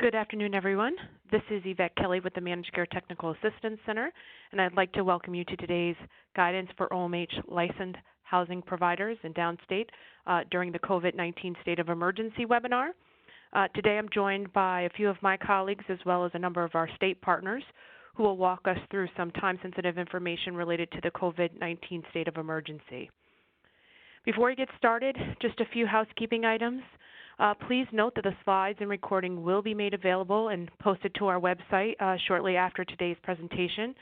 Good afternoon, everyone. This is Yvette Kelly with the Managed Care Technical Assistance Center, and I'd like to welcome you to today's Guidance for OMH Licensed Housing Providers in Downstate during the COVID-19 State of Emergency webinar. Today I'm joined by a few of my colleagues as well as a number of our state partners who will walk us through some time-sensitive information related to the COVID-19 State of Emergency. Before we get started, just a few housekeeping items. Please note that the slides and recording will be made available and posted to our website shortly after today's presentation,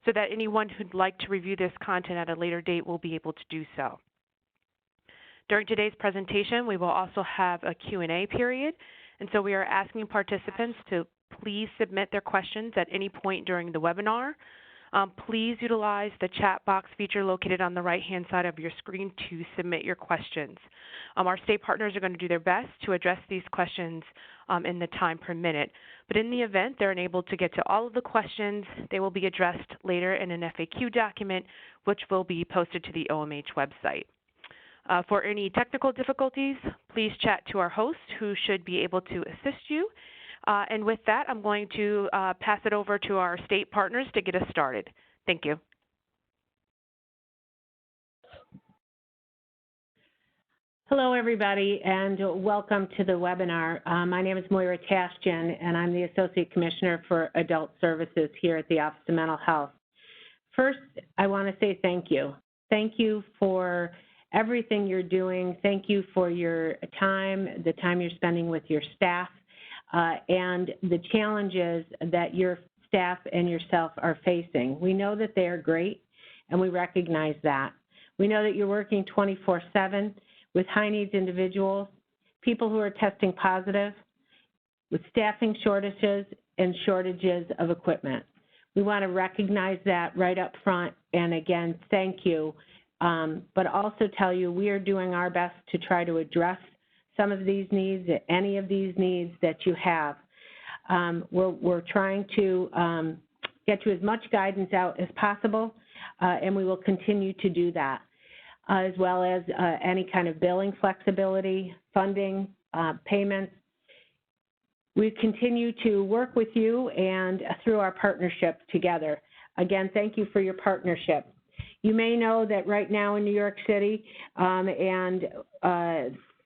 so that anyone who'd like to review this content at a later date will be able to do so. During today's presentation, we will also have a Q&A period, and so we are asking participants to please submit their questions at any point during the webinar. Please utilize the chat box feature located on the right-hand side of your screen to submit your questions. Our state partners are going to do their best to address these questions in the time permitted. But in the event they're unable to get to all of the questions, they will be addressed later in an FAQ document, which will be posted to the OMH website. For any technical difficulties, please chat to our host, who should be able to assist you. And with that, I'm going to pass it over to our state partners to get us started. Thank you. Hello, everybody, and welcome to the webinar. My name is Moira Tashjian, and I'm the Associate Commissioner for Adult Services here at the Office of Mental Health. First, I want to say thank you. Thank you for everything you're doing. Thank you for your time, the time you're spending with your staff, and the challenges that your staff and yourself are facing. We know that they are great, and we recognize that. We know that you're working 24/7 with high-needs individuals, people who are testing positive, with staffing shortages and shortages of equipment. We want to recognize that right up front, and again, thank you, but also tell you we are doing our best to try to address some of these needs, any of these needs that you have. We're trying to get you as much guidance out as possible, and we will continue to do that, as well as any kind of billing flexibility, funding, payments. We continue to work with you and through our partnership together. Again, thank you for your partnership. You may know that right now in New York City and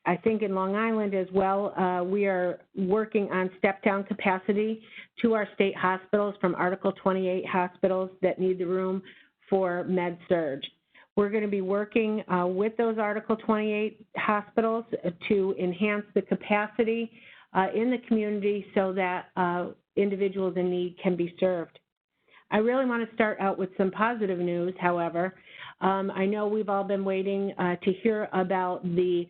I think in Long Island as well, we are working on step-down capacity to our state hospitals from Article 28 hospitals that need the room for med-surg. We're going to be working with those Article 28 hospitals to enhance the capacity in the community so that individuals in need can be served. I really want to start out with some positive news, however. I know we've all been waiting to hear about the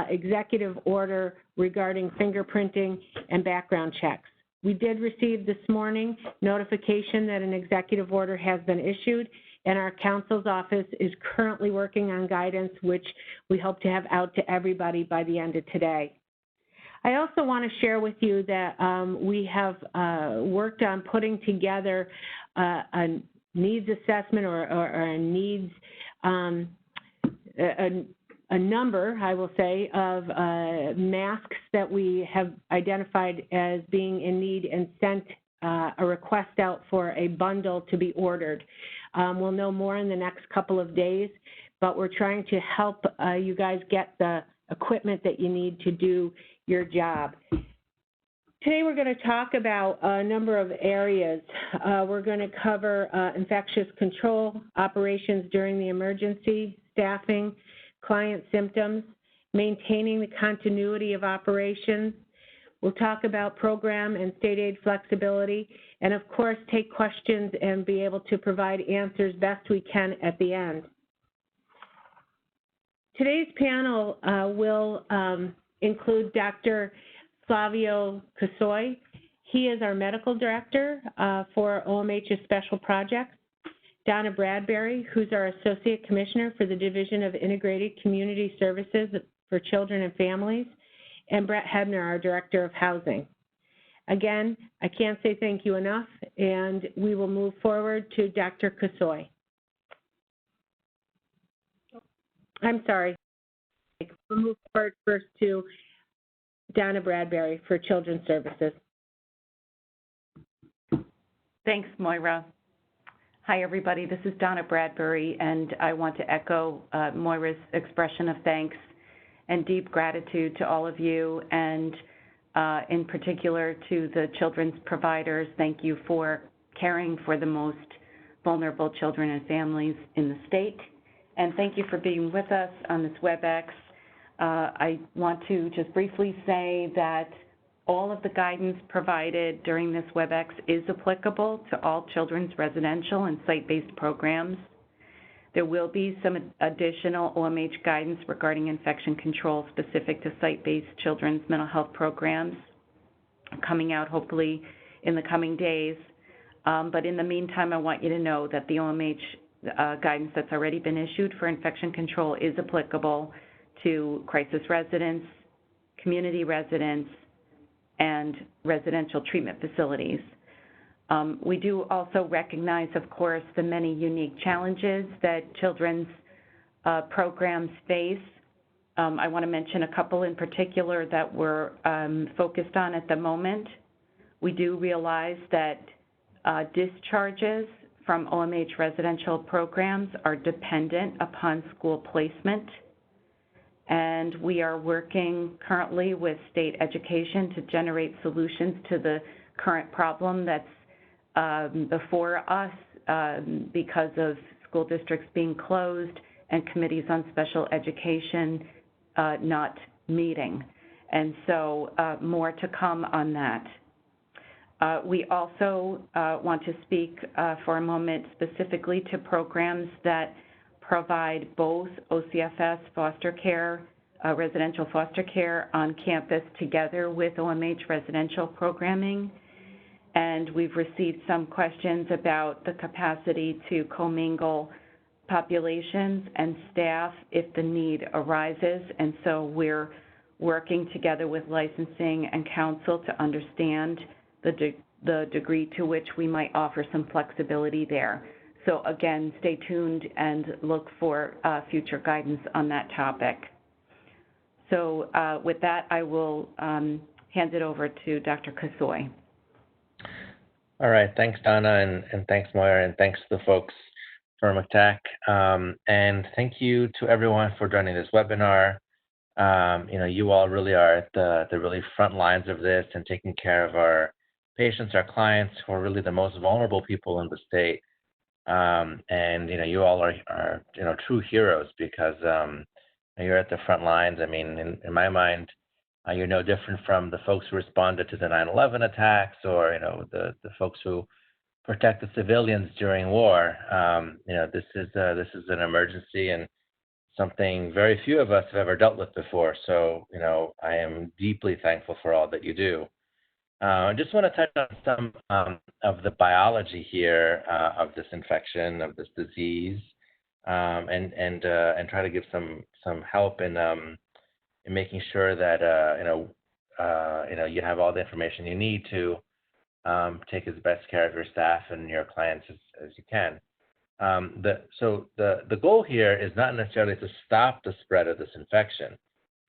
executive order regarding fingerprinting and background checks. We did receive this morning notification that an executive order has been issued, and our counsel's office is currently working on guidance, which we hope to have out to everybody by the end of today. I also want to share with you that we have worked on putting together a needs assessment or a needs, a number, I will say, of masks that we have identified as being in need and sent a request out for a bundle to be ordered. We'll know more in the next couple of days, but we're trying to help you guys get the equipment that you need to do your job. Today we're going to talk about a number of areas. We're going to cover infectious control, operations during the emergency, staffing, client symptoms, maintaining the continuity of operations. We'll talk about program and state aid flexibility, and of course take questions and be able to provide answers best we can at the end. Today's panel will include Dr. Flavio Casoy. He is our medical director for OMH's special projects. Donna Bradbury, who's our Associate Commissioner for the Division of Integrated Community Services for Children and Families, and Brett Hebner, our Director of Housing. Again, I can't say thank you enough, and we will move forward to Dr. Casoy. I'm sorry. We'll move forward first to Donna Bradbury for Children's Services. Thanks, Moira. Hi, everybody. This is Donna Bradbury, and I want to echo Moira's expression of thanks and deep gratitude to all of you, and in particular to the children's providers. Thank you for caring for the most vulnerable children and families in the state. And thank you for being with us on this WebEx. I want to just briefly say that all of the guidance provided during this WebEx is applicable to all children's residential and site-based programs. There will be some additional OMH guidance regarding infection control specific to site-based children's mental health programs coming out hopefully in the coming days. But in the meantime, I want you to know that the OMH guidance that's already been issued for infection control is applicable to crisis residents, community residents, and residential treatment facilities. We do also recognize, of course, the many unique challenges that children's programs face. I want to mention a couple in particular that we're focused on at the moment. We do realize that discharges from OMH residential programs are dependent upon school placement, and we are working currently with state education to generate solutions to the current problem that's before us because of school districts being closed and committees on special education not meeting. And so more to come on that. We also want to speak for a moment specifically to programs that provide both OCFS foster care, residential foster care on campus together with OMH residential programming. And we've received some questions about the capacity to commingle populations and staff if the need arises. And so we're working together with licensing and counsel to understand the degree to which we might offer some flexibility there. So again, stay tuned and look for future guidance on that topic. So with that, I will hand it over to Dr. Kasoy. All right, thanks, Donna, and thanks, Moira, and thanks to the folks for McTac. And thank you to everyone for joining this webinar. You all really are at the really front lines of this and taking care of our patients, our clients, who are really the most vulnerable people in the state. And you all are true heroes because you're at the front lines. I mean, in my mind, you're no different from the folks who responded to the 9/11 attacks, or the folks who protect the civilians during war. This is an emergency and something very few of us have ever dealt with before. So I am deeply thankful for all that you do. I just want to touch on some of the biology here of this infection, of this disease, and try to give some help in making sure that you have all the information you need to take as best care of your staff and your clients as you can. So the goal here is not necessarily to stop the spread of this infection,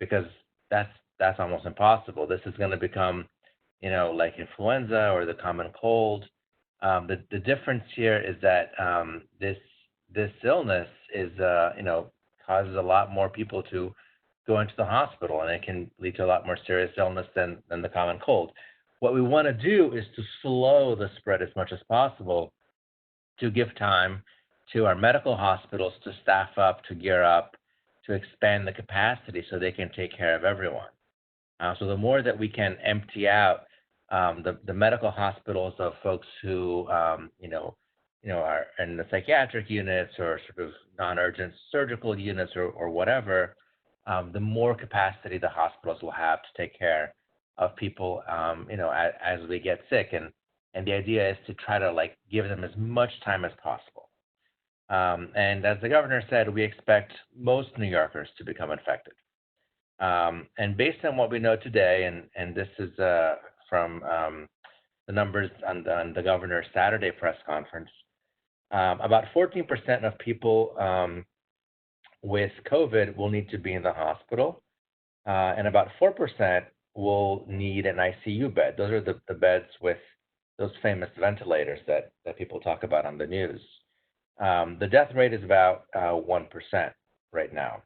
because that's almost impossible. This is going to become like influenza or the common cold. The difference here is that this illness is causes a lot more people to go into the hospital, and it can lead to a lot more serious illness than the common cold. What we want to do is to slow the spread as much as possible, to give time to our medical hospitals to staff up, to gear up, to expand the capacity so they can take care of everyone. So the more that we can empty out the medical hospitals of folks who are in the psychiatric units or sort of non-urgent surgical units or whatever, the more capacity the hospitals will have to take care of people, as we get sick. And the idea is to try to give them as much time as possible. And as the governor said, we expect most New Yorkers to become infected. And based on what we know today, and this is from the numbers on the governor's Saturday press conference, about 14% of people with COVID will need to be in the hospital, and about 4% will need an ICU bed. Those are the beds with those famous ventilators that people talk about on the news. The death rate is about 1% right now.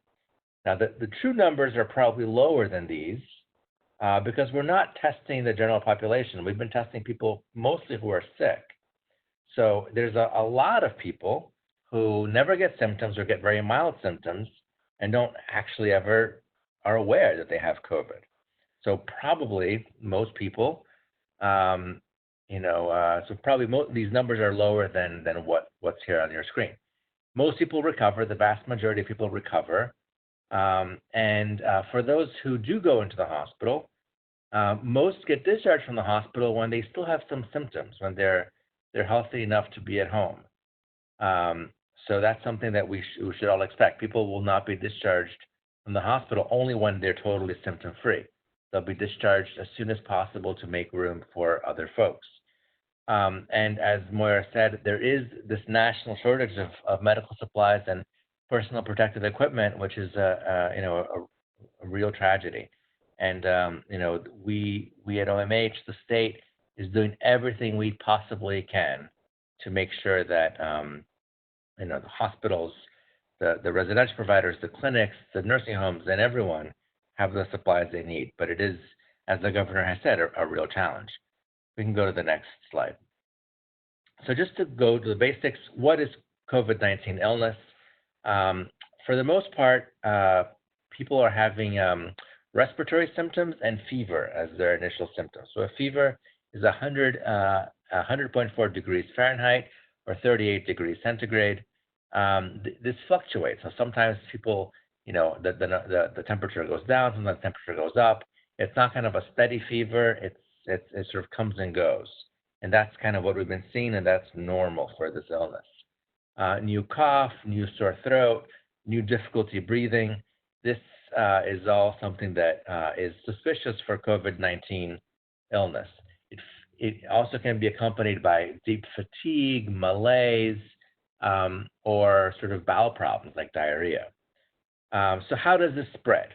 Now, the true numbers are probably lower than these because we're not testing the general population. We've been testing people mostly who are sick. So there's a lot of people who never get symptoms or get very mild symptoms and don't actually ever are aware that they have COVID. So probably most people, so probably these numbers are lower than what's here on your screen. Most people recover. The vast majority of people recover. And for those who do go into the hospital, most get discharged from the hospital when they still have some symptoms, when they're healthy enough to be at home. So that's something that we should all expect. People will not be discharged from the hospital only when they're totally symptom-free. They'll be discharged as soon as possible to make room for other folks. And as Moira said, there is this national shortage of medical supplies and personal protective equipment, which is a real tragedy. And we at OMH, the state, is doing everything we possibly can to make sure that the hospitals, the residential providers, the clinics, the nursing homes, and everyone have the supplies they need. But it is, as the governor has said, a real challenge. We can go to the next slide. So just to go to the basics, what is COVID-19 illness? For the most part, people are having respiratory symptoms and fever as their initial symptoms. So a fever is 100.4 degrees Fahrenheit or 38 degrees centigrade. This fluctuates. So sometimes people, the temperature goes down, sometimes the temperature goes up. It's not kind of a steady fever. It sort of comes and goes. And that's kind of what we've been seeing, and that's normal for this illness. New cough, new sore throat, new difficulty breathing. This is all something that is suspicious for COVID-19 illness. It also can be accompanied by deep fatigue, malaise, or sort of bowel problems like diarrhea. So how does this spread?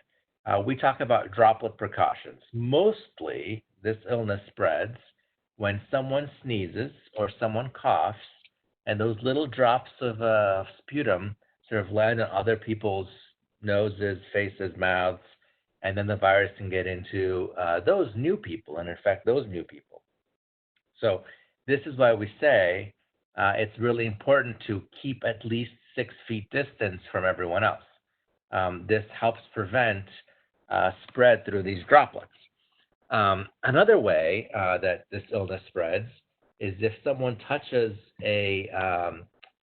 We talk about droplet precautions. Mostly, this illness spreads when someone sneezes or someone coughs, and those little drops of sputum sort of land on other people's noses, faces, mouths, and then the virus can get into those new people and infect those new people. So this is why we say it's really important to keep at least 6 feet distance from everyone else. This helps prevent spread through these droplets. Another way that this illness spreads is if someone touches a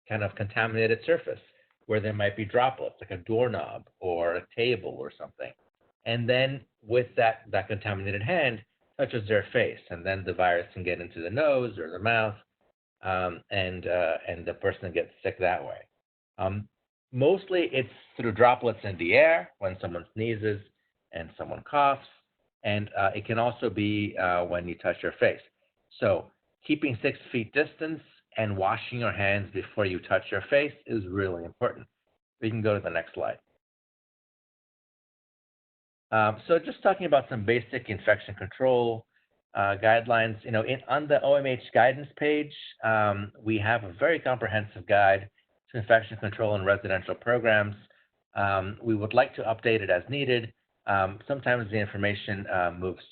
kind of contaminated surface where there might be droplets, like a doorknob or a table or something. And then with that contaminated hand touches their face, and then the virus can get into the nose or the mouth, and the person gets sick that way. Mostly it's through droplets in the air when someone sneezes and someone coughs, and it can also be when you touch your face. So keeping 6 feet distance and washing your hands before you touch your face is really important. We can go to the next slide. So just talking about some basic infection control guidelines. On the OMH guidance page, we have a very comprehensive guide to infection control in residential programs. We would like to update it as needed. Sometimes the information moves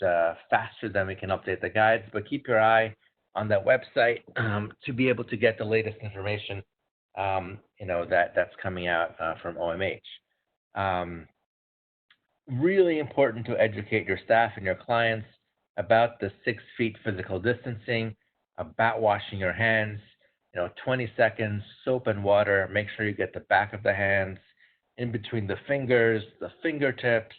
faster than we can update the guides, but keep your eye on that website to be able to get the latest information, that's coming out from OMH. Really important to educate your staff and your clients about the 6 feet physical distancing, about washing your hands, 20 seconds, soap and water. Make sure you get the back of the hands in between the fingers, the fingertips,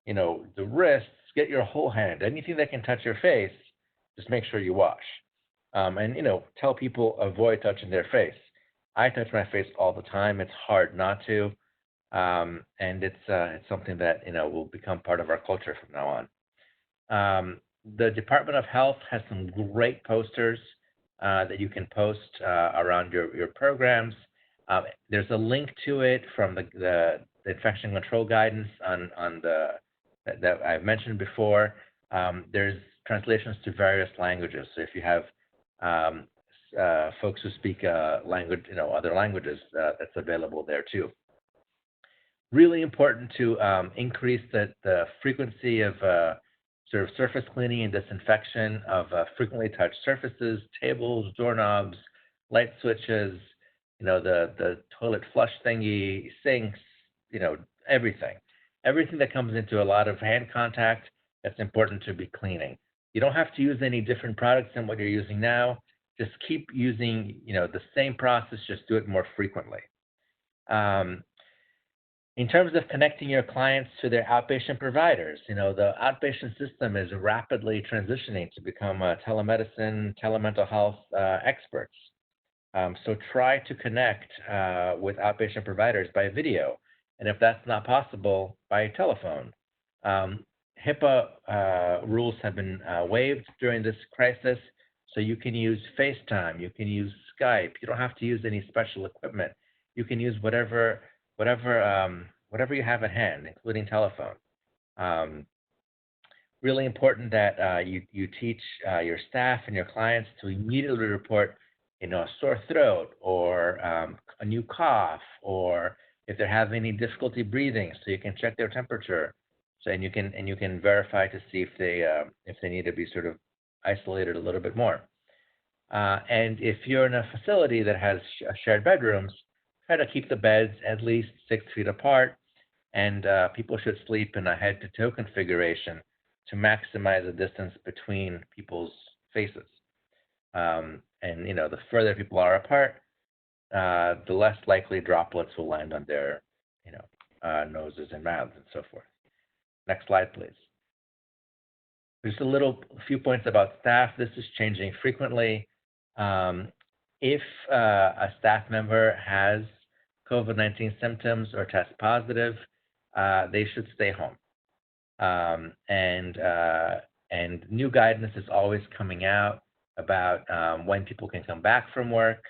the wrists. Get your whole hand. Anything that can touch your face, just make sure you wash. And tell people avoid touching their face. I touch my face all the time. It's hard not to, and it's something that will become part of our culture from now on. The Department of Health has some great posters that you can post around your programs. There's a link to it from the infection control guidance that I've mentioned before. There's translations to various languages. So if you have folks who speak language, other languages, that's available there too. Really important to increase the frequency of sort of surface cleaning and disinfection of frequently touched surfaces, tables, doorknobs, light switches, the toilet flush thingy, sinks, everything. Everything that comes into a lot of hand contact, that's important to be cleaning. You don't have to use any different products than what you're using now. Just keep using, the same process, just do it more frequently. In terms of connecting your clients to their outpatient providers, the outpatient system is rapidly transitioning to become telemedicine, telemental health experts. So try to connect with outpatient providers by video, and if that's not possible, by telephone. HIPAA rules have been waived during this crisis, so you can use FaceTime, you can use Skype. You don't have to use any special equipment. You can use whatever you have at hand, including telephone. Really important that you teach your staff and your clients to immediately report, a sore throat or a new cough, or if they're having any difficulty breathing, so you can check their temperature, and you can verify to see if they need to be sort of isolated a little bit more. And if you're in a facility that has shared bedrooms, try to keep the beds at least 6 feet apart, and people should sleep in a head-to-toe configuration to maximize the distance between people's faces. And the further people are apart, the less likely droplets will land on their, noses and mouths and so forth. Next slide, please. Just a few points about staff. This is changing frequently. If a staff member has COVID-19 symptoms or tests positive, they should stay home. And new guidance is always coming out about when people can come back from work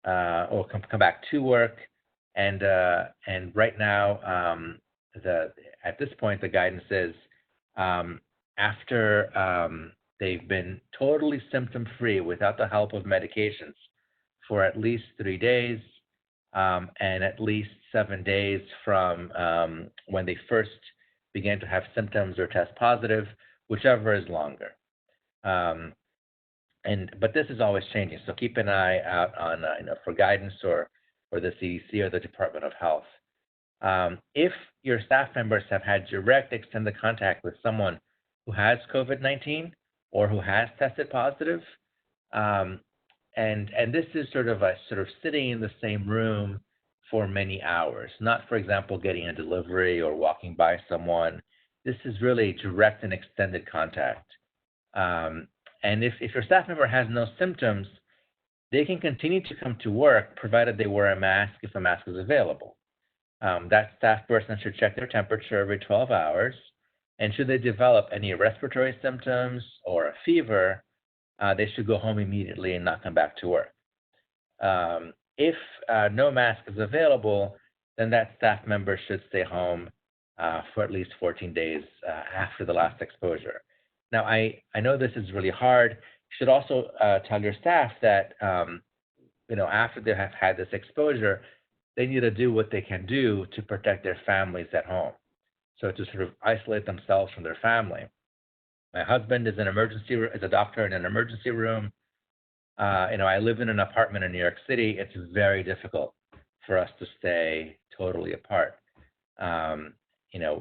or come back to work. And right now, at this point, the guidance is after they've been totally symptom-free without the help of medications for at least 3 days and at least 7 days from when they first began to have symptoms or test positive, whichever is longer. But this is always changing, so keep an eye out on for guidance or the CDC or the Department of Health. If your staff members have had direct extended contact with someone who has COVID-19 or who has tested positive, and this is sort of sitting in the same room for many hours, not, for example, getting a delivery or walking by someone. This is really direct and extended contact. And if your staff member has no symptoms, they can continue to come to work provided they wear a mask if a mask is available. That staff person should check their temperature every 12 hours. And should they develop any respiratory symptoms or a fever, they should go home immediately and not come back to work. If no mask is available, then that staff member should stay home for at least 14 days after the last exposure. Now, I know this is really hard. You should also tell your staff that, after they have had this exposure, they need to do what they can do to protect their families at home. So to sort of isolate themselves from their family. My husband is a doctor in an emergency room. I live in an apartment in New York City. It's very difficult for us to stay totally apart.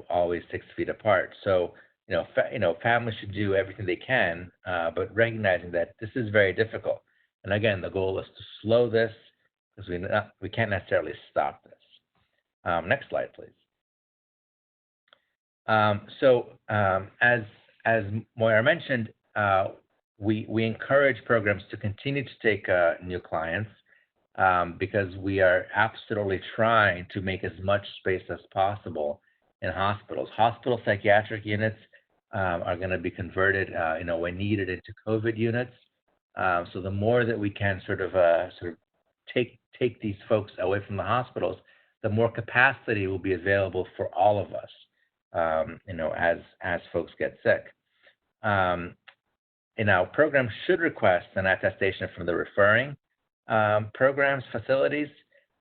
Always 6 feet apart. So, families should do everything they can, but recognizing that this is very difficult. And again, the goal is to slow this because we can't necessarily stop this. Next slide, please. As Moira mentioned, we encourage programs to continue to take new clients because we are absolutely trying to make as much space as possible in hospitals. Hospital psychiatric units are going to be converted, when needed, into COVID units. So the more that we can sort of take these folks away from the hospitals, the more capacity will be available for all of us. As folks get sick. Programs should request an attestation from the referring programs facilities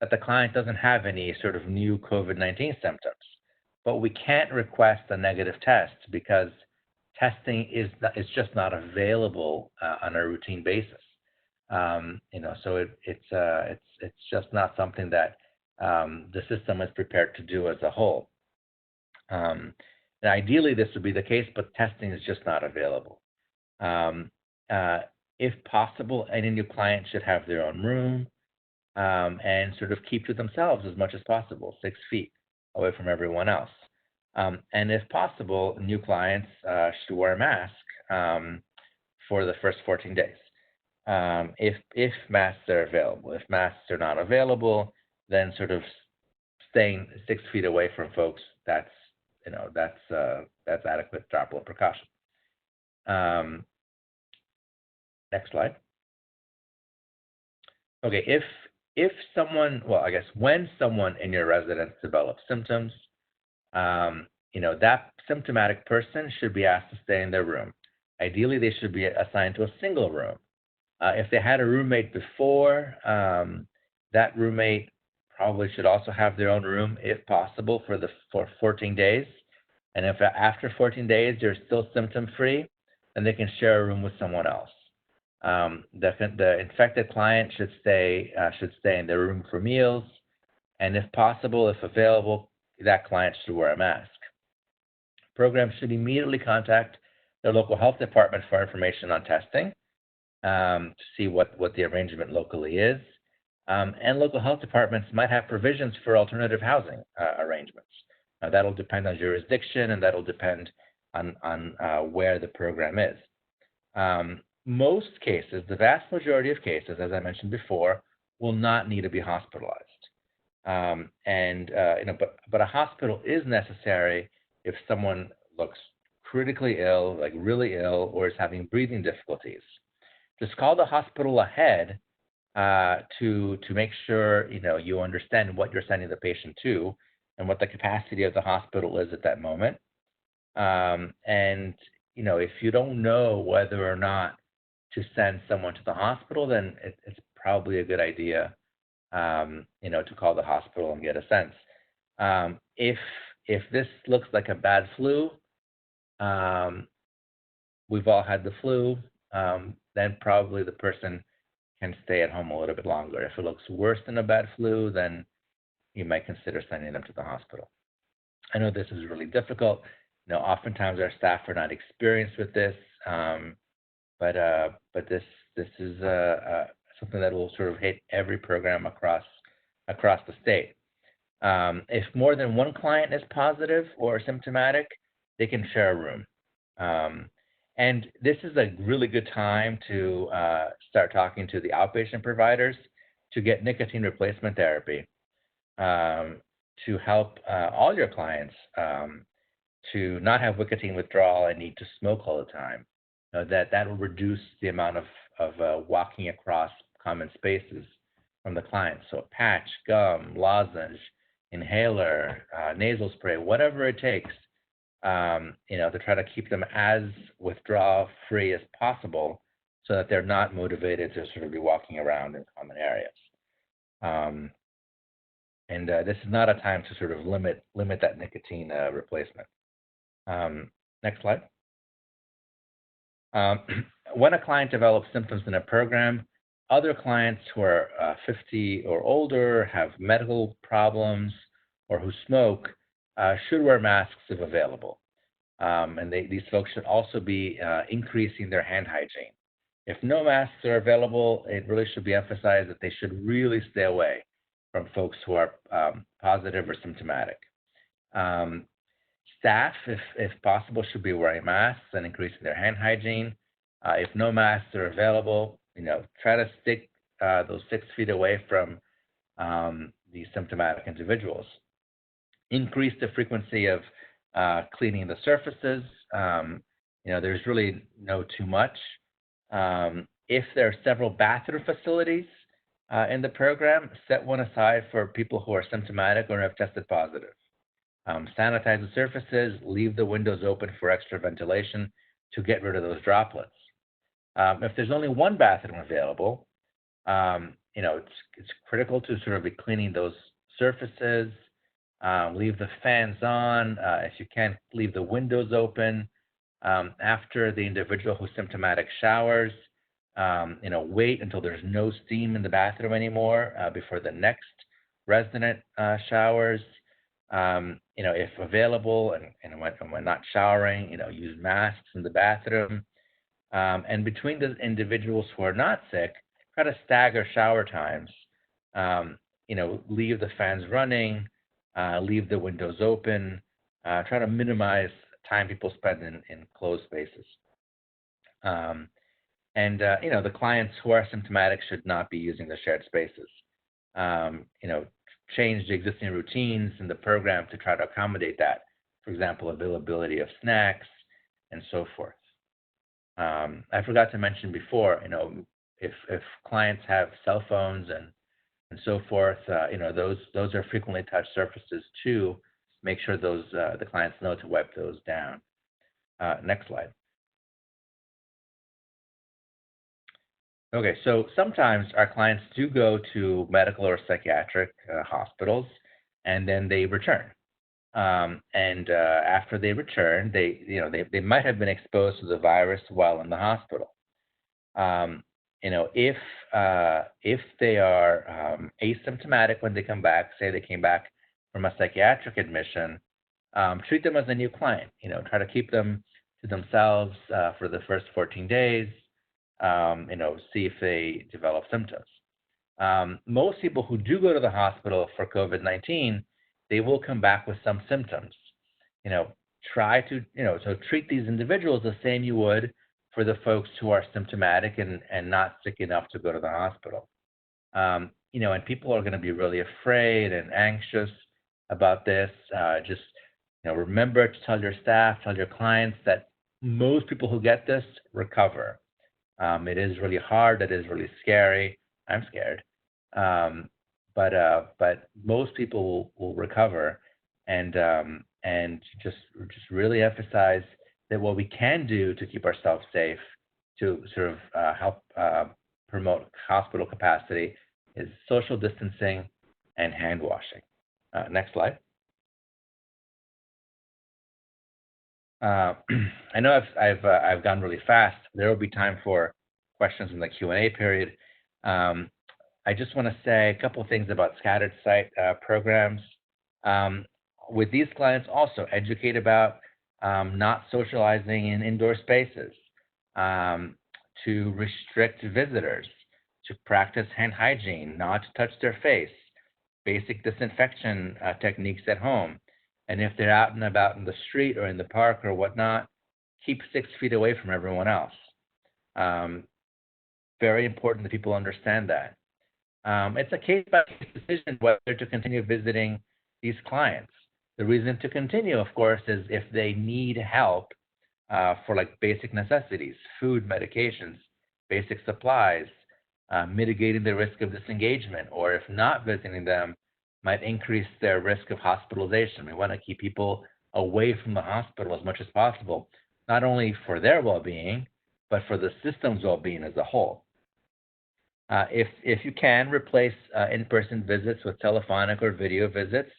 that the client doesn't have any sort of new COVID-19 symptoms. But we can't request a negative test because testing is just not available on a routine basis. So it's just not something that the system is prepared to do as a whole. And ideally, this would be the case, but testing is just not available. If possible, any new client should have their own room and sort of keep to themselves as much as possible, 6 feet away from everyone else. And if possible, new clients should wear a mask for the first 14 days. If masks are available. If masks are not available, then sort of staying 6 feet away from folks, that's adequate droplet precaution. Next slide. Okay, when someone in your residence develops symptoms, that symptomatic person should be asked to stay in their room. Ideally, they should be assigned to a single room. If they had a roommate before, that roommate probably should also have their own room if possible for 14 days. And if after 14 days they're still symptom-free, then they can share a room with someone else. The infected client should stay in their room for meals, and if possible, if available, that client should wear a mask. Programs should immediately contact their local health department for information on testing to see what the arrangement locally is. And local health departments might have provisions for alternative housing arrangements. That'll depend on jurisdiction, and that'll depend on where the program is. Most cases, the vast majority of cases, as I mentioned before, will not need to be hospitalized. But a hospital is necessary if someone looks critically ill, like really ill, or is having breathing difficulties. Just call the hospital ahead to make sure you understand what you're sending the patient to and what the capacity of the hospital is at that moment. If you don't know whether or not to send someone to the hospital, then it's probably a good idea, to call the hospital and get a sense. If this looks like a bad flu, we've all had the flu, then probably the person can stay at home a little bit longer. If it looks worse than a bad flu, then you might consider sending them to the hospital. I know this is really difficult. Oftentimes our staff are not experienced with this, but this is something that will sort of hit every program across the state. If more than one client is positive or symptomatic, they can share a room. And this is a really good time to start talking to the outpatient providers to get nicotine replacement therapy to help all your clients to not have nicotine withdrawal and need to smoke all the time. That will reduce the amount of walking across common spaces from the client. So patch, gum, lozenge, inhaler, nasal spray, whatever it takes, to try to keep them as withdrawal-free as possible so that they're not motivated to sort of be walking around in common areas. This is not a time to sort of limit that nicotine replacement. Next slide. When a client develops symptoms in a program, other clients who are 50 or older, have medical problems, or who smoke should wear masks if available. These folks should also be increasing their hand hygiene. If no masks are available, it really should be emphasized that they should really stay away from folks who are positive or symptomatic. Staff, if possible, should be wearing masks and increasing their hand hygiene. If no masks are available, try to stick those 6 feet away from these symptomatic individuals. Increase the frequency of cleaning the surfaces. There's really no too much. If there are several bathroom facilities in the program, set one aside for people who are symptomatic or have tested positive. Sanitize the surfaces, leave the windows open for extra ventilation to get rid of those droplets. If there's only one bathroom available, it's critical to sort of be cleaning those surfaces, leave the fans on. If you can, leave the windows open. After the individual who's symptomatic showers, wait until there's no steam in the bathroom anymore before the next resident showers. If available and when not showering, use masks in the bathroom. And between the individuals who are not sick, try to stagger shower times. Leave the fans running, leave the windows open, try to minimize time people spend in closed spaces. The clients who are symptomatic should not be using the shared spaces. Change the existing routines in the program to try to accommodate that. For example, availability of snacks and so forth. I forgot to mention before, if clients have cell phones and so forth, those are frequently touched surfaces too. Make sure those the clients know to wipe those down. Next slide. Okay, so sometimes our clients do go to medical or psychiatric hospitals, and then they return. After they return, they might have been exposed to the virus while in the hospital. If they are asymptomatic when they come back, say they came back from a psychiatric admission, treat them as a new client. Try to keep them to themselves for the first 14 days. See if they develop symptoms. Most people who do go to the hospital for COVID-19, they will come back with some symptoms. Try to, so treat these individuals the same you would for the folks who are symptomatic and not sick enough to go to the hospital. And people are going to be really afraid and anxious about this. Just, remember to tell your staff, tell your clients that most people who get this recover. It is really hard. It is really scary. I'm scared. But most people will recover, and just really emphasize that what we can do to keep ourselves safe, to sort of help promote hospital capacity, is social distancing and hand washing. Next slide. I know I've gone really fast. There will be time for questions in the Q&A period. I just want to say a couple of things about scattered site programs. With these clients, also educate about not socializing in indoor spaces, to restrict visitors, to practice hand hygiene, not to touch their face, basic disinfection techniques at home. And if they're out and about in the street or in the park or whatnot, keep 6 feet away from everyone else. Very important that people understand that. It's a case-by-case decision whether to continue visiting these clients. The reason to continue, of course, is if they need help for like basic necessities, food, medications, basic supplies, mitigating the risk of disengagement, or if not visiting them, might increase their risk of hospitalization. We want to keep people away from the hospital as much as possible, not only for their well-being, but for the system's well-being as a whole. If you can, replace in-person visits with telephonic or video visits.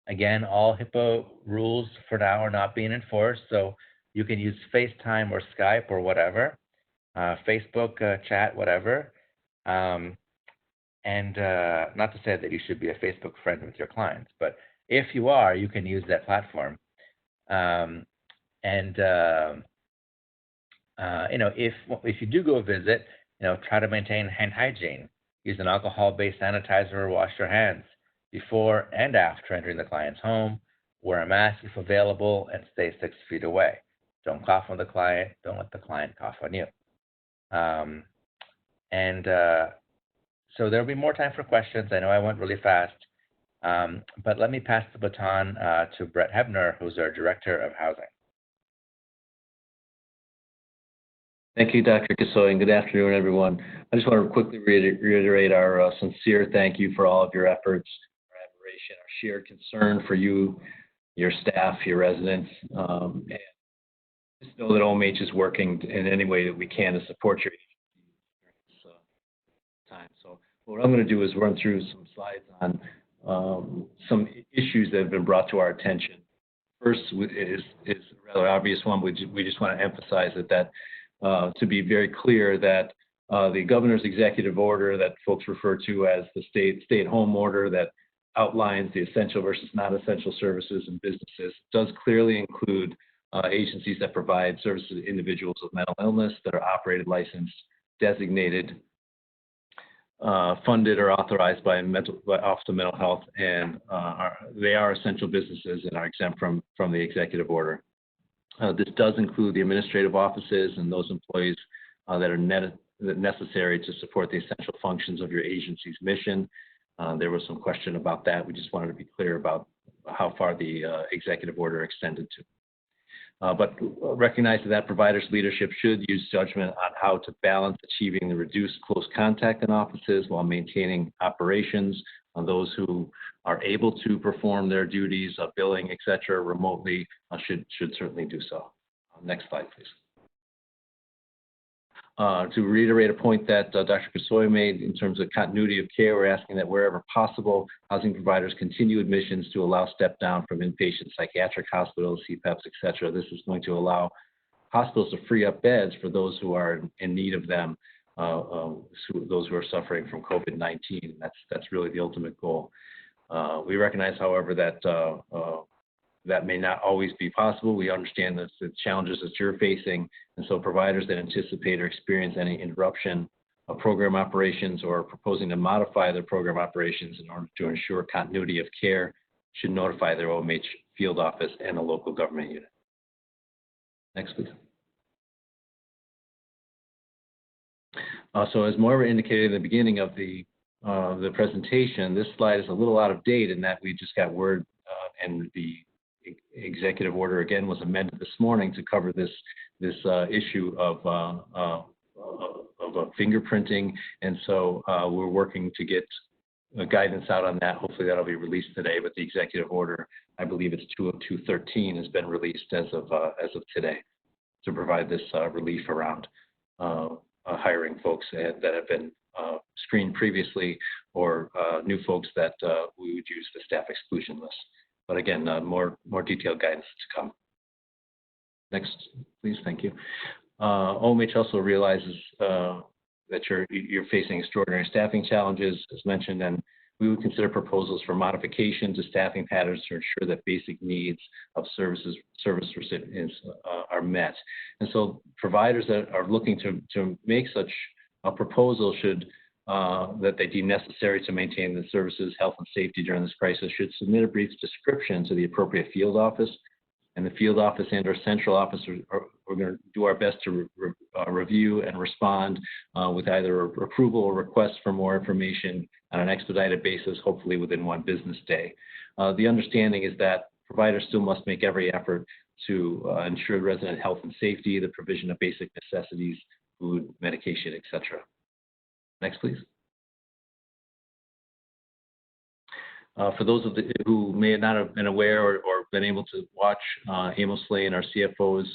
Again, all HIPAA rules for now are not being enforced, so you can use FaceTime or Skype or whatever, Facebook chat, whatever. And not to say that you should be a Facebook friend with your clients, but if you are, you can use that platform. If you do go visit, try to maintain hand hygiene. Use an alcohol-based sanitizer or wash your hands before and after entering the client's home. Wear a mask if available and stay 6 feet away. Don't cough on the client. Don't let the client cough on you. So there'll be more time for questions. I know I went really fast, but let me pass the baton to Brett Hebner, who's our Director of Housing. Thank you, Dr. Kasoy, and good afternoon, everyone. I just want to quickly reiterate our sincere thank you for all of your efforts, our admiration, our shared concern for you, your staff, your residents, and just know that OMH is working in any way that we can to support your agency during this time. So what I'm going to do is run through some slides on some issues that have been brought to our attention. First is a rather obvious one. We just want to emphasize that to be very clear that the governor's executive order that folks refer to as the stay-at-home order that outlines the essential versus non-essential services and businesses does clearly include agencies that provide services to individuals with mental illness that are operated, licensed, designated, funded or authorized by Office of Mental Health, and they are essential businesses and are exempt from the executive order. This does include the administrative offices and those employees that are necessary to support the essential functions of your agency's mission. There was some question about that. We just wanted to be clear about how far the executive order extended to. But recognize that providers' leadership should use judgment on how to balance achieving the reduced close contact in offices while maintaining operations. Those who are able to perform their duties of billing, et cetera, remotely should certainly do so. Next slide, please. To reiterate a point that Dr. Kasoy made in terms of continuity of care, we're asking that wherever possible, housing providers continue admissions to allow step down from inpatient psychiatric hospitals, CPAPs, et cetera. This is going to allow hospitals to free up beds for those who are in need of them, those who are suffering from COVID-19. That's really the ultimate goal. We recognize, however, that that may not always be possible. We understand the challenges that you're facing, and so providers that anticipate or experience any interruption of program operations or proposing to modify their program operations in order to ensure continuity of care should notify their OMH field office and a local government unit. Next, please. So as Moira indicated in the beginning of the presentation, this slide is a little out of date in that we just got word and the executive order again was amended this morning to cover this issue of fingerprinting, and so we're working to get guidance out on that. Hopefully that'll be released today. But the executive order, I believe it's 20213, has been released as of today to provide this relief around hiring folks that have been screened previously or new folks that we would use the staff exclusion list. But again, more detailed guidance to come. Next, please. Thank you. OMH also realizes that you're facing extraordinary staffing challenges, as mentioned, and we would consider proposals for modification to staffing patterns to ensure that basic needs of service recipients are met. And so providers that are looking to make such a proposal should that they deem necessary to maintain the services, health and safety during this crisis should submit a brief description to the appropriate field office. And the field office and our central office we're going to do our best to review and respond with either approval or request for more information on an expedited basis, hopefully within one business day. The understanding is that providers still must make every effort to ensure resident health and safety, the provision of basic necessities, food, medication, et cetera. Next, please. For those of who may not have been aware or been able to watch Amos Slay and our CFO's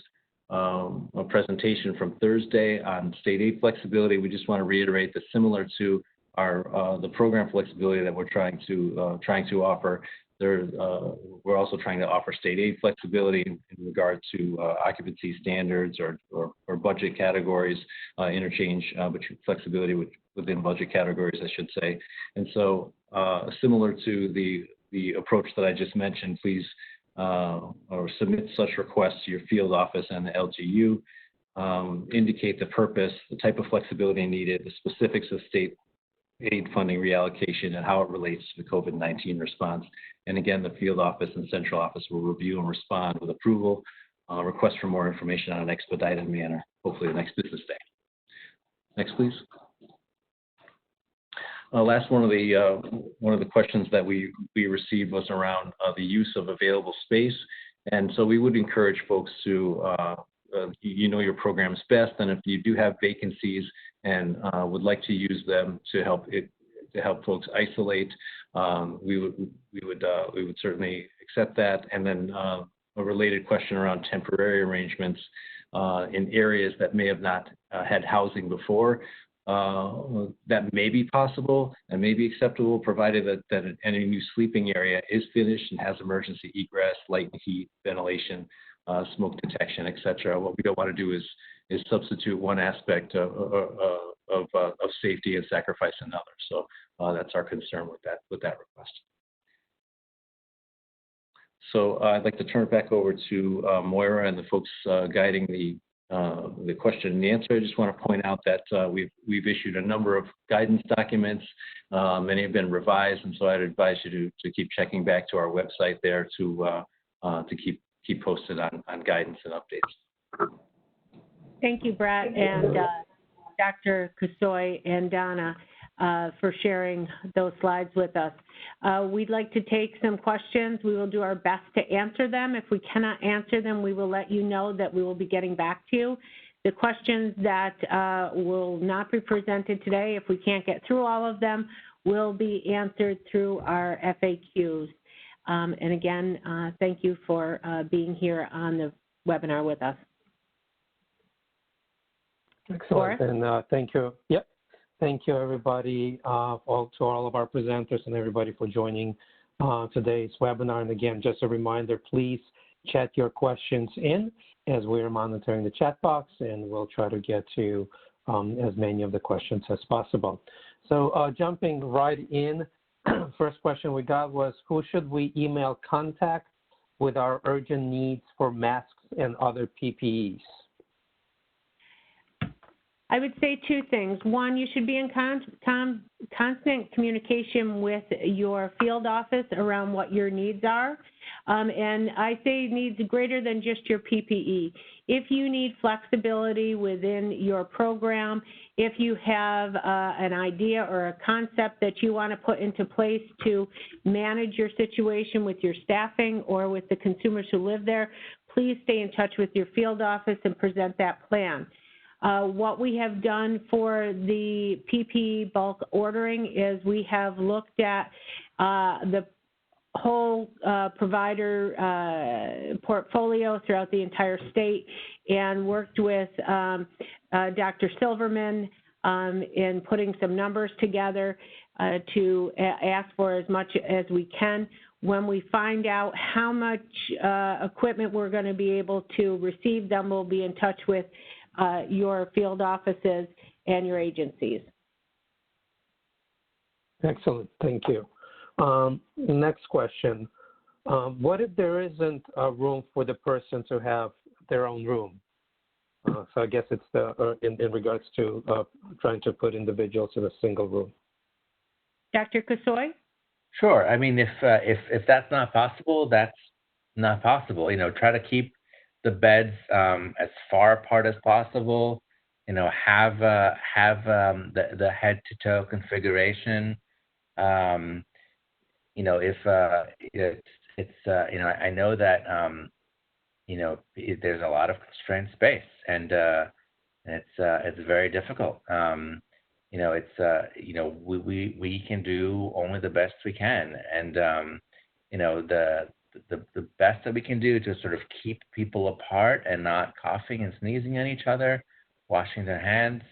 presentation from Thursday on state aid flexibility, we just want to reiterate that similar to our the program flexibility that we're trying to offer, we're also trying to offer state aid flexibility in regard to occupancy standards or budget categories, interchange between flexibility within budget categories, I should say. And so similar to the approach that I just mentioned, please or submit such requests to your field office and the LGU. Indicate the purpose, the type of flexibility needed, the specifics of state aid funding reallocation, and how it relates to the COVID-19 response. And again, the field office and central office will review and respond with approval, request for more information on an expedited manner, hopefully the next business day. Next, please. Last one of the questions that we received was around the use of available space, and so we would encourage folks to you know your programs best, and if you do have vacancies and would like to use them to help folks isolate, we would certainly accept that. And then a related question around temporary arrangements. in areas that may have not had housing before. That may be possible and may be acceptable, provided that any new sleeping area is finished and has emergency egress, light and heat, ventilation, smoke detection, et cetera. What we don't want to do is substitute one aspect of safety and sacrifice another. So that's our concern with that request. So I'd like to turn it back over to Moira and the folks guiding the question and the answer. I just want to point out that we've issued a number of guidance documents. Many have been revised, and so I'd advise you to keep checking back to our website there to keep posted on guidance and updates. Thank you, Brett and Dr. Kasoy and Donna for sharing those slides with us. We'd like to take some questions. We will do our best to answer them. If we cannot answer them, we will let you know that we will be getting back to you. The questions that will not be presented today, if we can't get through all of them, will be answered through our FAQs. And again, thank you for being here on the webinar with us. Excellent, and thank you. Yep. Thank you, everybody, to all of our presenters and everybody for joining today's webinar. And again, just a reminder, please chat your questions in as we're monitoring the chat box, and we'll try to get to as many of the questions as possible. So jumping right in, first question we got was, who should we email contact with our urgent needs for masks and other PPEs? I would say two things. One, you should be in constant communication with your field office around what your needs are. And I say needs greater than just your PPE. If you need flexibility within your program, if you have an idea or a concept that you want to put into place to manage your situation with your staffing or with the consumers who live there, please stay in touch with your field office and present that plan. What we have done for the PPE bulk ordering is we have looked at the whole provider portfolio throughout the entire state and worked with Dr. Silverman in putting some numbers together to ask for as much as we can. When we find out how much equipment we're going to be able to receive, then we'll be in touch with your field offices and your agencies. Excellent, thank you. Next question. What if there isn't a room for the person to have their own room? So I guess it's in regards to trying to put individuals in a single room. Dr. Kasoy? Sure. I mean, if that's not possible, that's not possible. You know, try to keep the beds as far apart as possible. You know, have the head-to-toe configuration. You know, if it's you know, I know that you know, there's a lot of constrained space, and it's very difficult. You know, it's you know, we can do only the best we can, and you know, the best that we can do to sort of keep people apart and not coughing and sneezing on each other, washing their hands,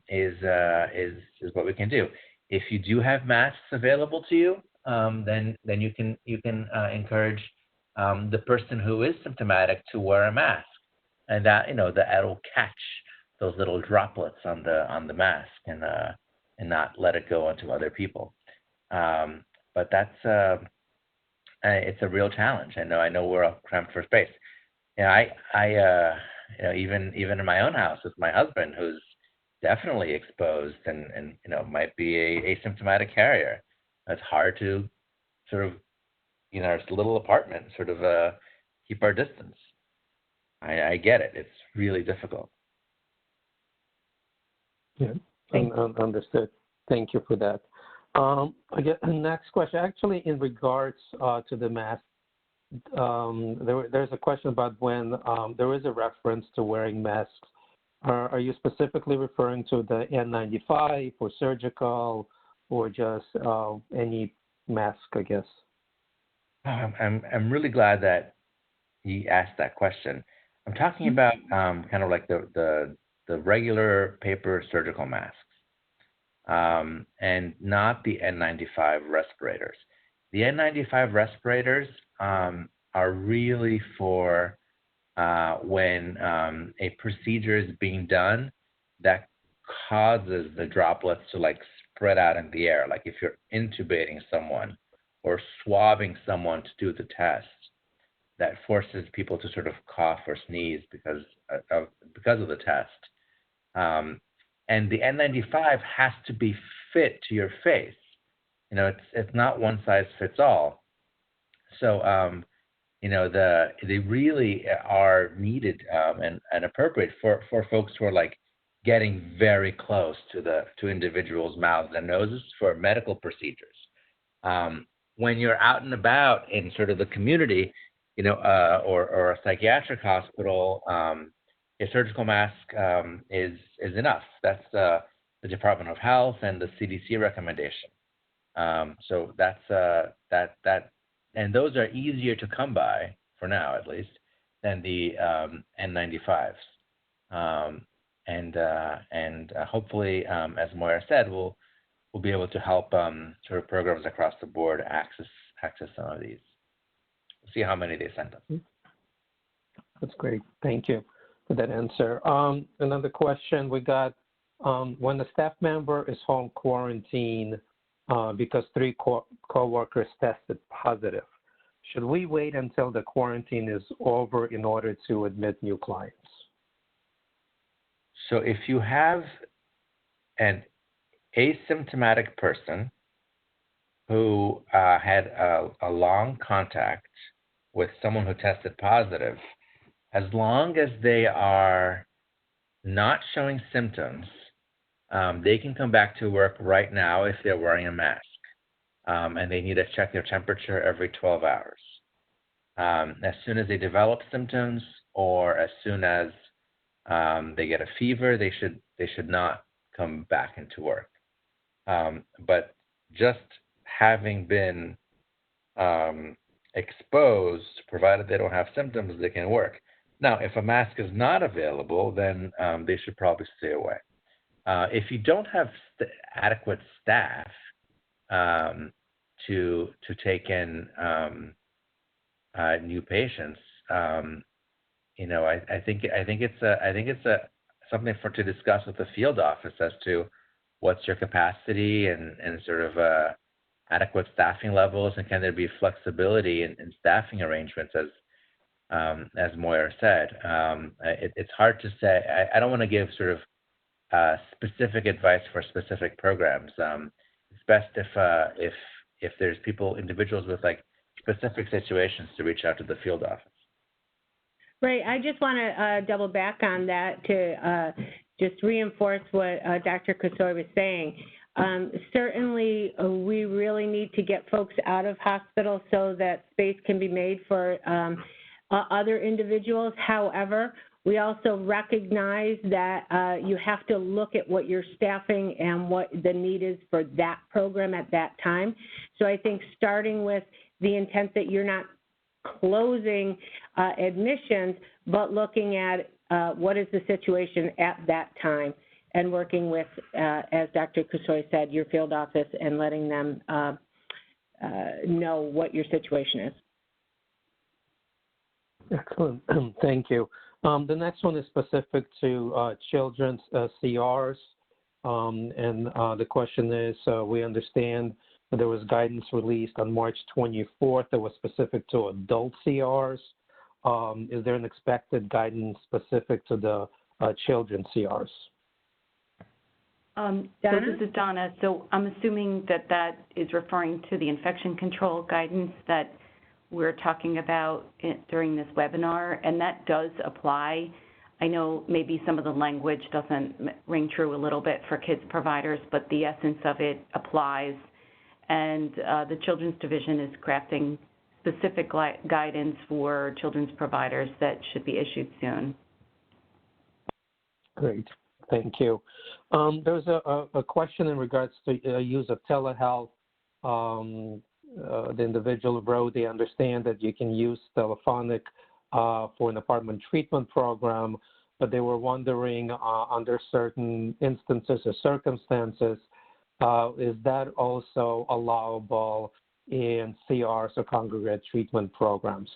is what we can do. If you do have masks available to you, then you can encourage the person who is symptomatic to wear a mask, and that, you know, that will catch those little droplets on the mask and not let it go onto other people. But that's it's a real challenge. I know we're all cramped for space. You know, I you know, even in my own house with my husband, who's definitely exposed and you know, might be a asymptomatic carrier. It's hard to sort of, you know, our little apartment, sort of keep our distance. I get it. It's really difficult. Yeah, understood. Thank you for that. I get the next question. Actually, in regards to the mask, there's a question about when there is a reference to wearing masks. Are you specifically referring to the N95 or surgical, or just any mask, I guess? I'm really glad that you asked that question. I'm talking about kind of like the regular paper surgical masks, and not the N95 respirators. The N95 respirators are really for when a procedure is being done that causes the droplets to like spread out in the air, like if you're intubating someone or swabbing someone to do the test, that forces people to sort of cough or sneeze because of the test. And the N95 has to be fit to your face. You know, it's not one size fits all. So you know, they really are needed and appropriate for folks who are like getting very close to individuals' mouths and noses for medical procedures. When you're out and about in sort of the community, you know, or a psychiatric hospital, a surgical mask is enough. That's the Department of Health and the CDC recommendation. So that's that, and those are easier to come by for now, at least, than the N95s. And hopefully, as Moira said, we'll be able to help sort of programs across the board access some of these. We'll see how many they send us. That's great. Thank you for that answer. Another question we got: when a staff member is home quarantined because 3 co-workers tested positive, should we wait until the quarantine is over in order to admit new clients? So if you have an asymptomatic person who had a long contact with someone who tested positive, as long as they are not showing symptoms, they can come back to work right now if they're wearing a mask, and they need to check their temperature every 12 hours. As soon as they develop symptoms, or as soon as they get a fever, they should not come back into work. But just having been exposed, provided they don't have symptoms, they can work. Now, if a mask is not available, then they should probably stay away. If you don't have adequate staff to take in new patients, you know, I think it's something to discuss with the field office as to what's your capacity and sort of adequate staffing levels, and can there be flexibility in staffing arrangements, as Moira said. It's hard to say. I don't want to give sort of specific advice for specific programs. It's best if there's individuals with like specific situations, to reach out to the field office. Right. I just want to double back on that to just reinforce what Dr. Kasori was saying. Certainly, we really need to get folks out of hospitals so that space can be made for other individuals. However, we also recognize that you have to look at what your staffing and what the need is for that program at that time. So I think starting with the intent that you're not closing admissions, but looking at what is the situation at that time, and working with, as Dr. Kasori said, your field office, and letting them know what your situation is. Excellent. Thank you. The next one is specific to children's CRs, and the question is, we understand that there was guidance released on March 24th that was specific to adult CRs. Is there an expected guidance specific to the children's CRs? So this is Donna. So I'm assuming that is referring to the infection control guidance that we're talking about during this webinar, and that does apply. I know maybe some of the language doesn't ring true a little bit for kids providers, but the essence of it applies. And the Children's Division is crafting specific guidance for children's providers that should be issued soon. Great. Thank you. There's a question in regards to use of telehealth. The individual wrote, they understand that you can use telephonic for an apartment treatment program, but they were wondering under certain instances or circumstances, is that also allowable in CRs or congregate treatment programs,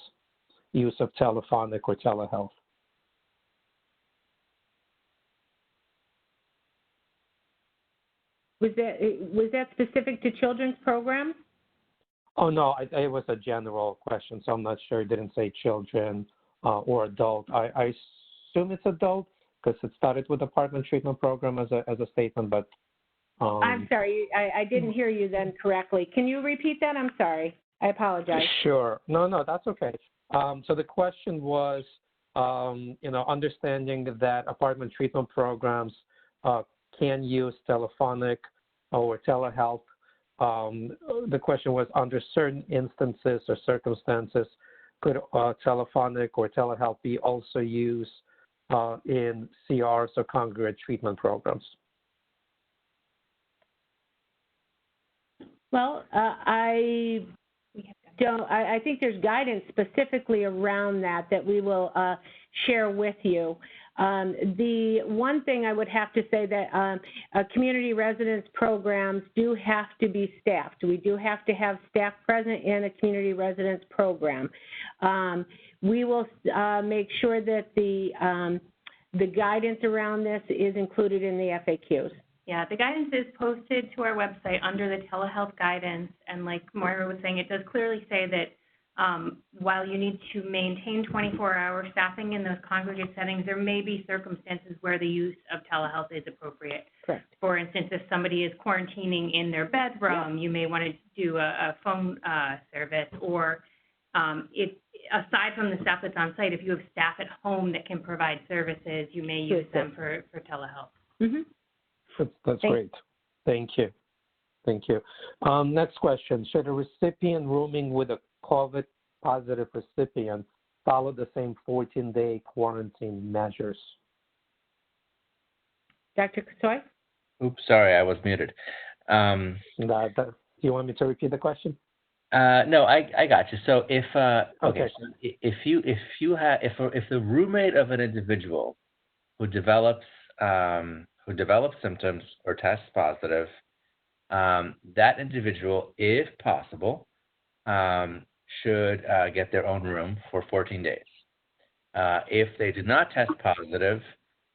use of telephonic or telehealth? Was that specific to children's programs? Oh, no, it was a general question, so I'm not sure. It didn't say children or adult. I assume it's adult because it started with apartment treatment program as a statement, but I'm sorry, I didn't hear you then correctly. Can you repeat that? I'm sorry. I apologize. Sure. No, that's okay. So the question was, understanding that apartment treatment programs can use telephonic or telehealth. The question was, under certain instances or circumstances, could telephonic or telehealth be also used in CRs or congregate treatment programs? Well, I think there's guidance specifically around that we will share with you. The one thing I would have to say that community residence programs do have to be staffed. We do have to have staff present in a community residence program. We will make sure that the guidance around this is included in the FAQs. Yeah, the guidance is posted to our website under the telehealth guidance, and like Moira was saying, it does clearly say that while you need to maintain 24-hour staffing in those congregate settings, there may be circumstances where the use of telehealth is appropriate. Correct. For instance, if somebody is quarantining in their bedroom, you may want to do a phone service, or if aside from the staff that's on site, if you have staff at home that can provide services, you may use them for telehealth. Mm-hmm. That's great. Thank you. Next question. Should a recipient rooming with a COVID-positive recipient follow the same 14-day quarantine measures? Dr. Kasoy? Oops, sorry, I was muted. Do you want me to repeat the question? No, I got you. So if Okay. so if the roommate of an individual who develops symptoms or tests positive, that individual, if possible, should get their own room for 14 days. If they do not test positive,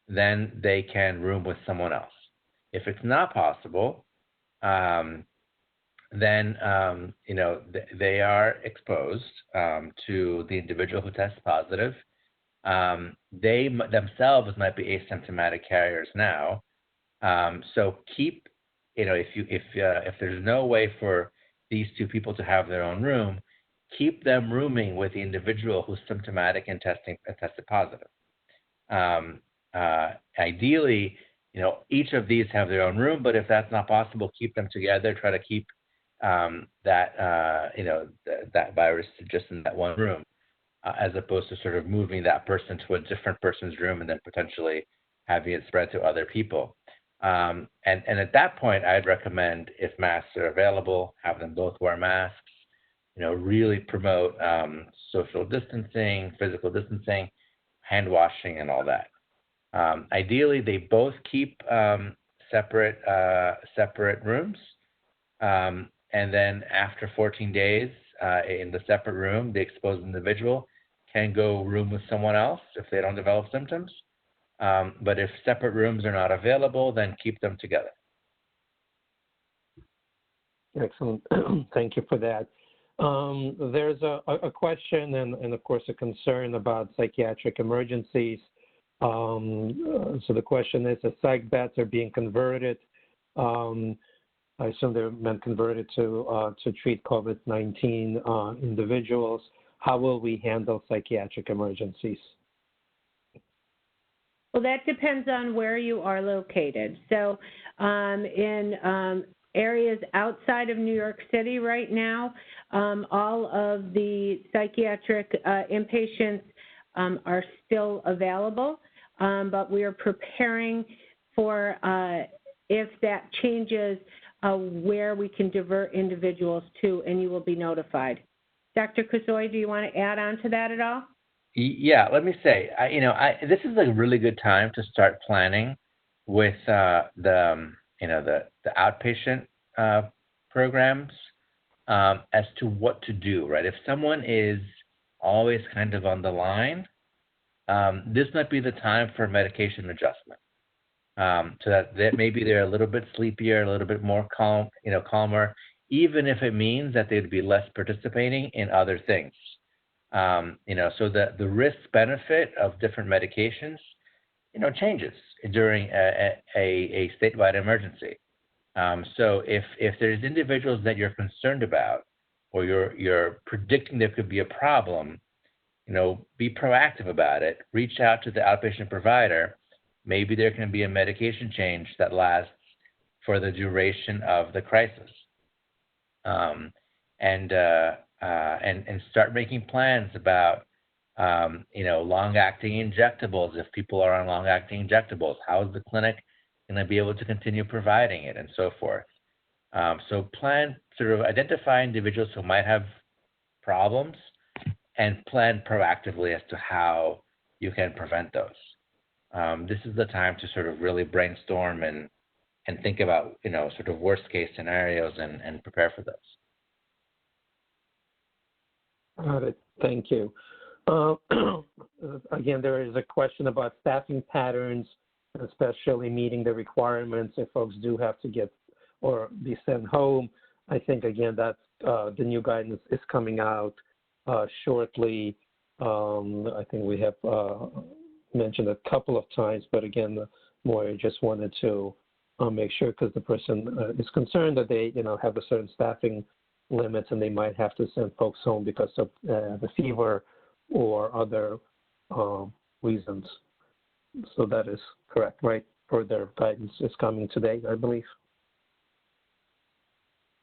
then they can room with someone else. If it's not possible, then they are exposed to the individual who tests positive. They themselves might be asymptomatic carriers now. So keep, if there's no way for these two people to have their own room, keep them rooming with the individual who's symptomatic and tested positive. Ideally, each of these have their own room, but if that's not possible, keep them together. Try to keep that virus just in that one room, as opposed to sort of moving that person to a different person's room and then potentially having it spread to other people. And at that point, I'd recommend, if masks are available, have them both wear masks. Really promote social distancing, physical distancing, hand washing, and all that. Ideally, they both keep separate rooms, and then after 14 days in the separate room, the exposed individual can go room with someone else if they don't develop symptoms. But if separate rooms are not available, then keep them together. Excellent. Thank you for that. There's a question and of course, a concern about psychiatric emergencies. So the question is, as psych beds are being converted, I assume they're meant converted to treat COVID-19 individuals. How will we handle psychiatric emergencies? Well, that depends on where you are located. So in areas outside of New York City right now, all of the psychiatric inpatients are still available, but we are preparing for if that changes where we can divert individuals to, and you will be notified. Dr. Kasoy, do you want to add on to that at all? Yeah, let me say, this is a really good time to start planning with the outpatient programs as to what to do, right? If someone is always kind of on the line, this might be the time for medication adjustment. So that maybe they're a little bit sleepier, a little bit more calmer, even if it means that they'd be less participating in other things. So the risk benefit of different medications, changes during a statewide emergency. So if there's individuals that you're concerned about, or you're predicting there could be a problem, be proactive about it. Reach out to the outpatient provider. Maybe there can be a medication change that lasts for the duration of the crisis, and start making plans about long-acting injectables. If people are on long-acting injectables, how is the clinic going to be able to continue providing it, and so forth. So plan, sort of identify individuals who might have problems, and plan proactively as to how you can prevent those. This is the time to sort of really brainstorm and think about, sort of worst case scenarios and prepare for those. Got it. Thank you. Again, there is a question about staffing patterns, especially meeting the requirements if folks do have to get or be sent home. I think, again, that the new guidance is coming out shortly. I think we have mentioned a couple of times, but again, Moira just wanted to make sure, because the person is concerned that they, have a certain staffing limits and they might have to send folks home because of the fever or other reasons. So that is correct, right? Further guidance is coming today, I believe.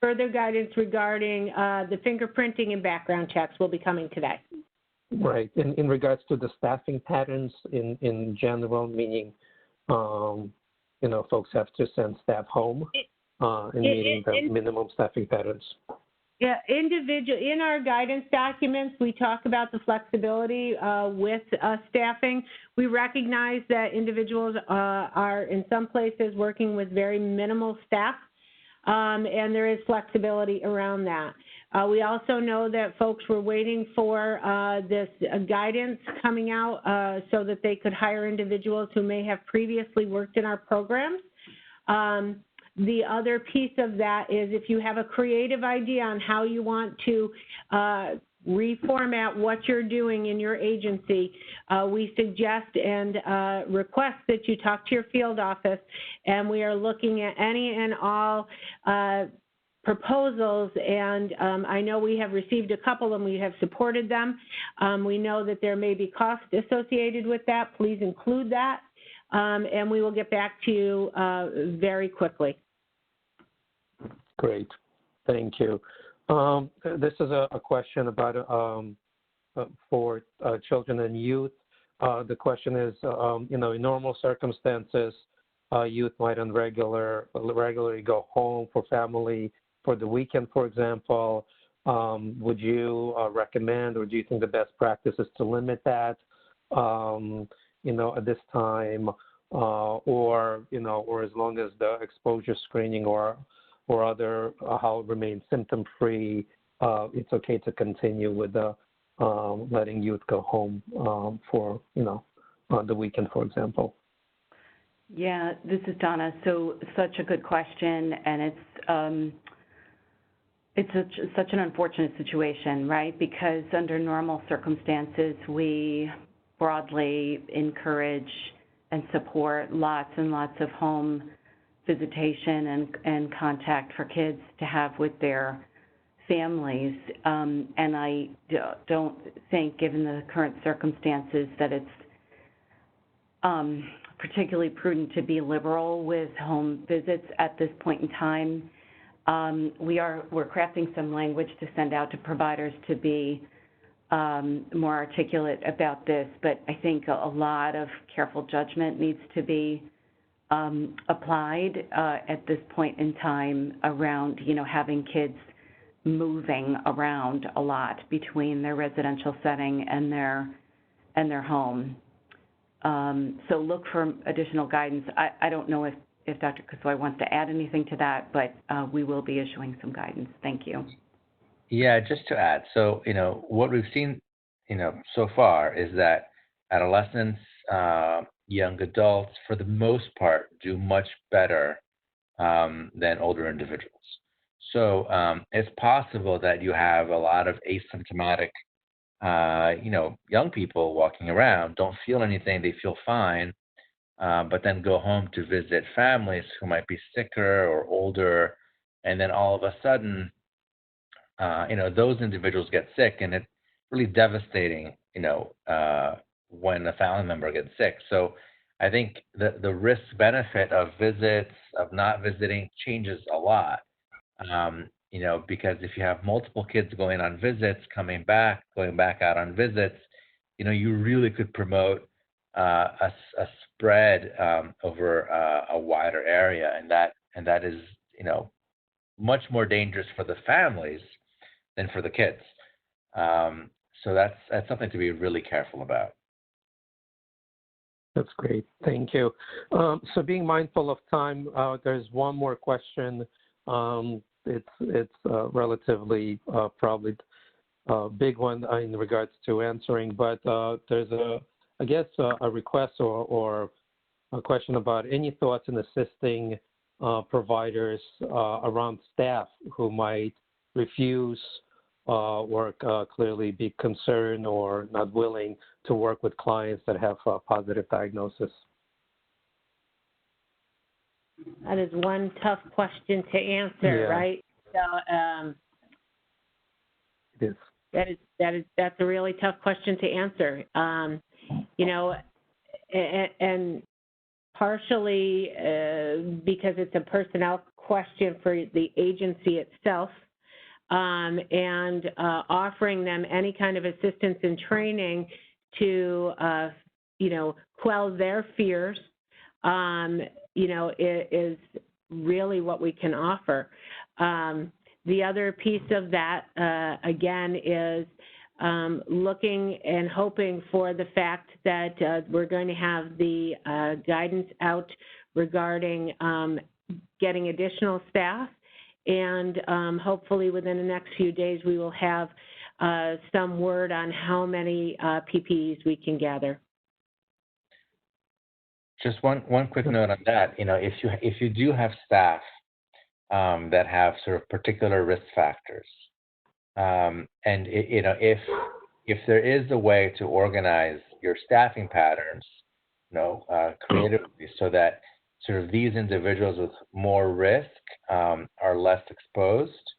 Further guidance regarding the fingerprinting and background checks will be coming today. Right. In regards to the staffing patterns in general, meaning, folks have to send staff home in meeting the minimum staffing patterns. Yeah, in our guidance documents, we talk about the flexibility with staffing. We recognize that individuals are in some places working with very minimal staff, and there is flexibility around that. We also know that folks were waiting for this guidance coming out so that they could hire individuals who may have previously worked in our programs. The other piece of that is if you have a creative idea on how you want to reformat what you're doing in your agency, we suggest and request that you talk to your field office, and we are looking at any and all proposals, and I know we have received a couple and we have supported them. We know that there may be costs associated with that. Please include that, and we will get back to you very quickly. Great, thank you. This is a question about for children and youth. The question is, in normal circumstances, youth might regularly go home for family for the weekend, for example. Would you recommend, or do you think the best practice is to limit that, at this time, or as long as the exposure screening or other how it remains symptom-free, it's okay to continue with the letting youth go home for on the weekend, for example? Yeah, this is Donna. So such a good question, and it's such an unfortunate situation, right? Because under normal circumstances, we broadly encourage and support lots and lots of home visitation and contact for kids to have with their families. And I don't think, given the current circumstances, that it's particularly prudent to be liberal with home visits at this point in time. We're crafting some language to send out to providers to be more articulate about this, but I think a lot of careful judgment needs to be applied at this point in time around, having kids moving around a lot between their residential setting and their and their home. So look for additional guidance. I don't know if Dr. Kasoi wants to add anything to that, but we will be issuing some guidance. Thank you. Yeah, just to add, so, what we've seen, so far is that adolescents, young adults, for the most part, do much better than older individuals. So it's possible that you have a lot of asymptomatic, young people walking around, don't feel anything, they feel fine, but then go home to visit families who might be sicker or older, and then all of a sudden, those individuals get sick, and it's really devastating, when a family member gets sick. So I think the risk benefit of visits, of not visiting, changes a lot. Because if you have multiple kids going on visits, coming back, going back out on visits, you really could promote a spread over a wider area, and that is, much more dangerous for the families than for the kids. So that's something to be really careful about. That's great. Thank you. So being mindful of time, there's one more question. It's relatively probably a big one in regards to answering, but there's a request or a question about any thoughts in assisting providers around staff who might refuse or clearly be concerned or not willing to work with clients that have a positive diagnosis. That is one tough question to answer, right? So it is. That's a really tough question to answer. And partially because it's a personnel question for the agency itself, and offering them any kind of assistance and training to quell their fears, is really what we can offer. The other piece of that, again, is looking and hoping for the fact that we're going to have the guidance out regarding getting additional staff, and hopefully within the next few days we will have some word on how many PPEs we can gather. Just one quick note on that. If you do have staff that have sort of particular risk factors, and if there is a way to organize your staffing patterns, creatively, so that sort of these individuals with more risk are less exposed,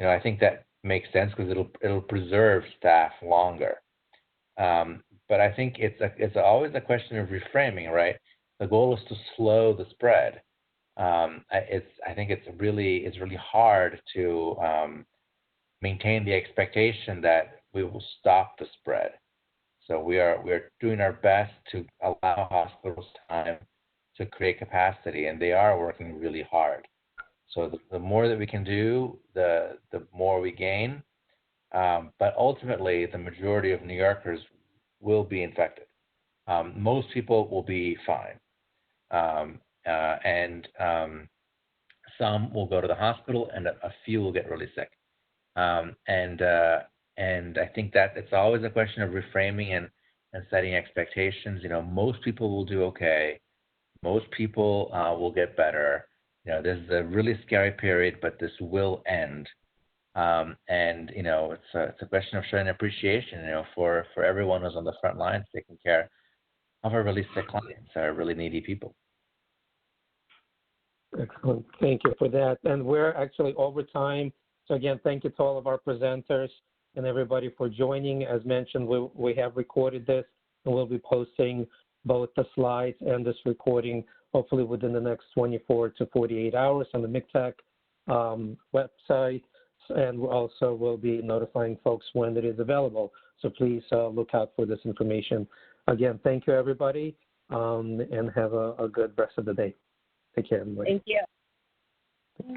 I think that makes sense because it'll preserve staff longer. But I think it's always a question of reframing, right? The goal is to slow the spread. I think it's really hard to maintain the expectation that we will stop the spread. So we're doing our best to allow hospitals time to create capacity, and they are working really hard. So the more that we can do, the more we gain. But ultimately, the majority of New Yorkers will be infected. Most people will be fine. And some will go to the hospital, and a few will get really sick. And I think that it's always a question of reframing and setting expectations. Most people will do okay. Most people will get better. This is a really scary period, but this will end. And it's a question of showing appreciation, for everyone who's on the front lines taking care of our really sick clients, our really needy people. Excellent. Thank you for that. And we're actually over time. So again, thank you to all of our presenters and everybody for joining. As mentioned, we have recorded this, and we'll be posting both the slides and this recording hopefully within the next 24 to 48 hours on the MCTAC website. And also we'll be notifying folks when it is available. So please look out for this information. Again, thank you, everybody, and have a good rest of the day. Take care, everybody. Thank you.